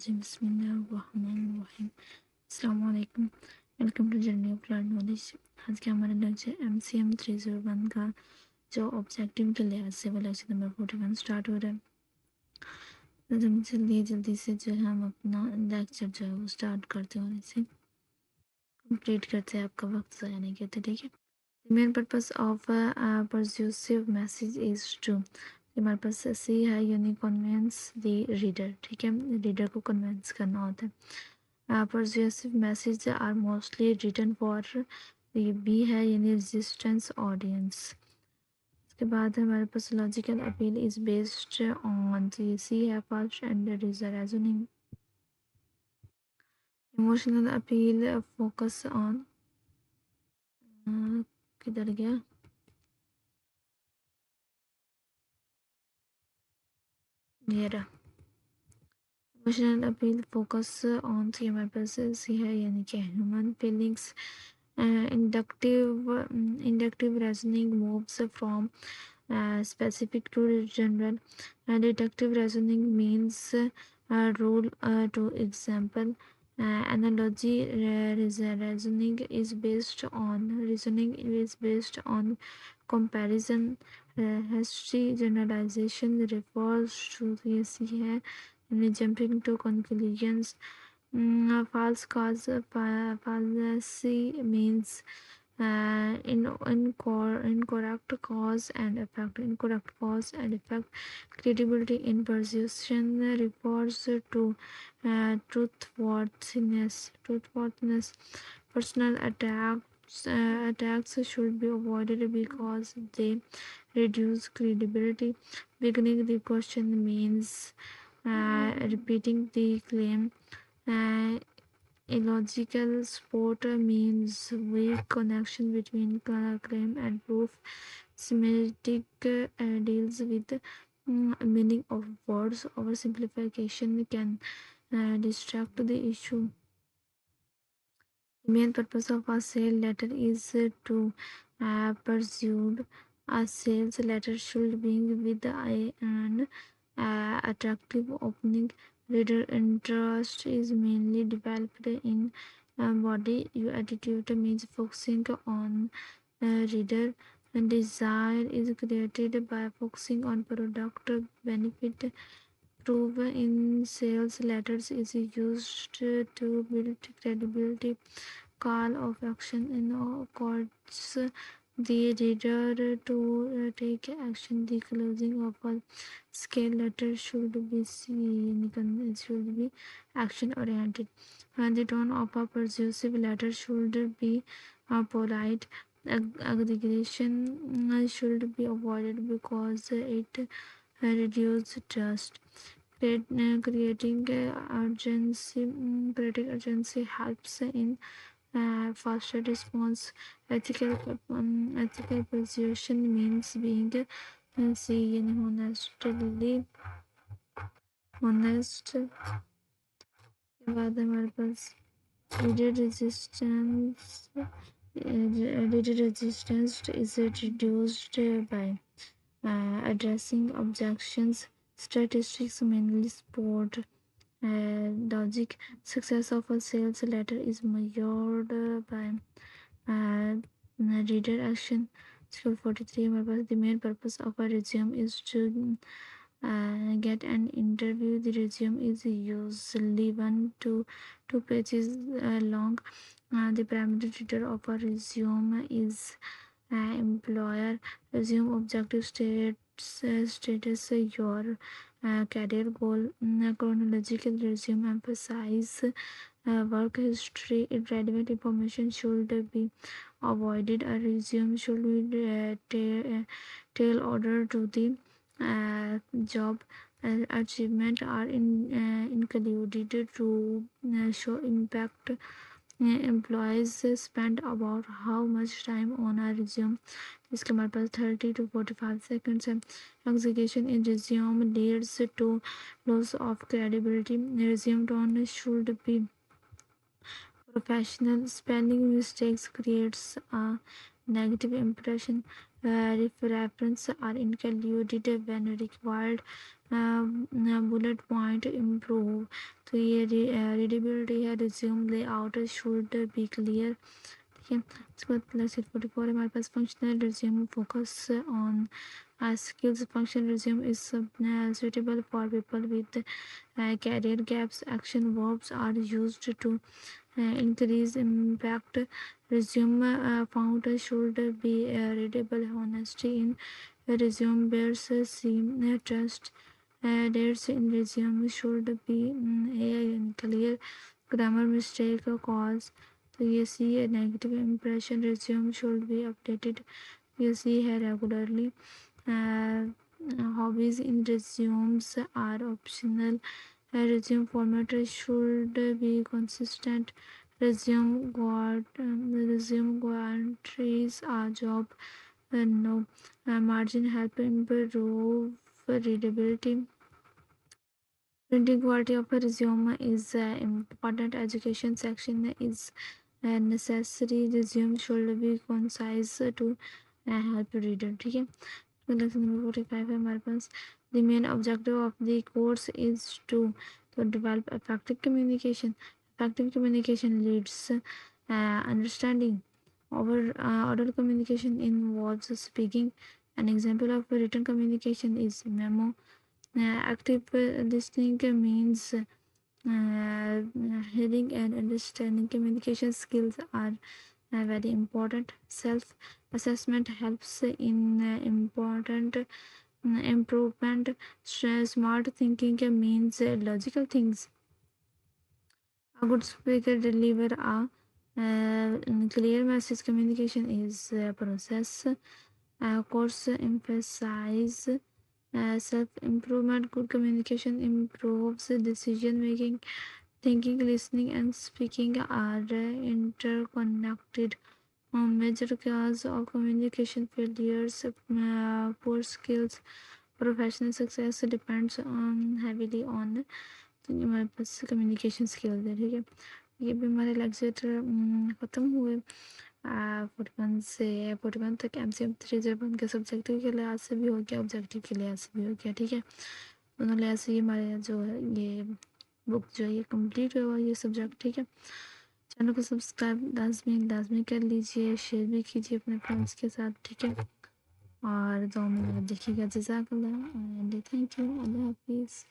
बिस्मिल्लाहिर्रहमानिर्रहीम। अस्सलाम वालेकुम। Welcome to journey of learn knowledge. आज का हमारा लेक्चर MCM 301 का जो ऑब्जेक्टिव के लिहाज से वो लेक्चर नंबर 41 स्टार्ट हो रहा है। तो जल्दी से जो है हम अपना लेक्चर जो है वो स्टार्ट करते हैं और इसे कंप्लीट करते हैं, आपका वक्त ज़ाया नहीं करते, ठीक है। The main purpose of a persuasive message is to, हमारे पास सी है यानी कन्विंस द रीडर, ठीक है, रीडर को कन्विंस करना होता है। persuasive message are mostly written for, ये बी है यानी रेजिस्टेंस ऑडियंस। उसके बाद हमारे पास logical appeal is based on, ये सी है fast and reasoning. Emotional appeal focus on, किधर गया, ये रहा। इमोशनल अपील फोकस ऑन, तो हमारे पास सी है यानी कि human feelings. Inductive reasoning moves from specific to general. Deductive reasoning means rule to example. Analogy reasoning is based on comparison. History generalization refers to this है jumping to conclusions. False cause fallacy means incorrect cause and effect. Credibility in persuasion refers to truthworthiness. Personal attacks should be avoided because they reduce credibility. Beginning the question means repeating the claim. Illogical support means weak connection between claim and proof. Semantic deals with meaning of words. Oversimplification can distract the issue. The main purpose of a sale letter is to persuade. A sales letter should begin with an attractive opening. Reader interest is mainly developed in body. Your attitude means focusing on reader, and desire is created by focusing on product benefit. Proof in sales letters is used to build credibility. Call of action in courts the reader to take action. The closing of a scale letter should be action oriented, and the tone of a persuasive letter should be polite. Aggregation should be avoided because it reduces trust. Creating urgency helps in faster response. Ethical persuasion means being honest. के बाद हमारे पास resistance is reduced by addressing objections. Statistics mainly support logic. Success of a sales letter is measured by reader action. Skill 43 हमारे पास the main purpose of a resume is to get an interview. The resume is usually 1 to 2 pages long. The primary reader of a resume is employer. Resume objective status your career goal. Chronological resume emphasize work history. Irrelevant information should be avoided. A resume should be tail order to the job. Achievement are included to show impact. Employees spend about how much time on a resume. इसके हमारे पास 30 to 45 seconds है. Execution in resume leads to loss of credibility. Resume tone should be professional. Spelling mistakes creates a negative impression. References are included when required. bullet point improve. तो ये readability है, resume layout should be clear. ठीक है, इसके बाद plus 44 हमारे पास functional resume focus on skills. Function resume is suitable for people with career gaps. Action verbs are used to increase impact. Resume font should be readable. Honesty in resume bears seem trust. Dates in resume should be clear. Grammar mistake cause तो ये सी है negative impression. Resume should be updated, ये सी है regularly. Hobbies in resumes are optional. Resume format should be consistent. Resume guarantees a job. No. Margin help improve readability. Printing quality of a resume is important. Education section is necessary. Resume should be concise to help reader. ठीक है, तो lesson number 45 है हमारे पास. The main objective of the course is to develop effective communication. Effective communication leads understanding. Oral communication involves speaking. An example of written communication is memo. Active listening means hearing and understanding. Communication skills are very important. Self assessment helps in important improvement. Smart thinking means logical things. A good speaker deliver a clear message. Communication is a process. Course emphasize self-improvement. Good communication improves decision making. Thinking, listening, and speaking are interconnected. Major cause of communication failures, poor skills. Professional success depends on heavily on हमारे पास communication skills है. ठीक है, ये भी हमारे lecture ख़त्म हुए. 41 से 41 तक MCM301 के सब्जेक्टिव के लिहाज से भी हो गया, ऑब्जेक्टिव के लिहाज से भी हो गया. ठीक है, दोनों लिहाज से ये हमारे जो है ये बुक जो है ये कंप्लीट हुआ ये सब्जेक्ट. ठीक है, चैनल को सब्सक्राइब लाजमी कर लीजिए, शेयर भी कीजिए अपने फ्रेंड्स के साथ. ठीक है, और दो में देखिएगा. जज़ाकल्लाह एंड थैंक यू. अल्लाह हाफिज़.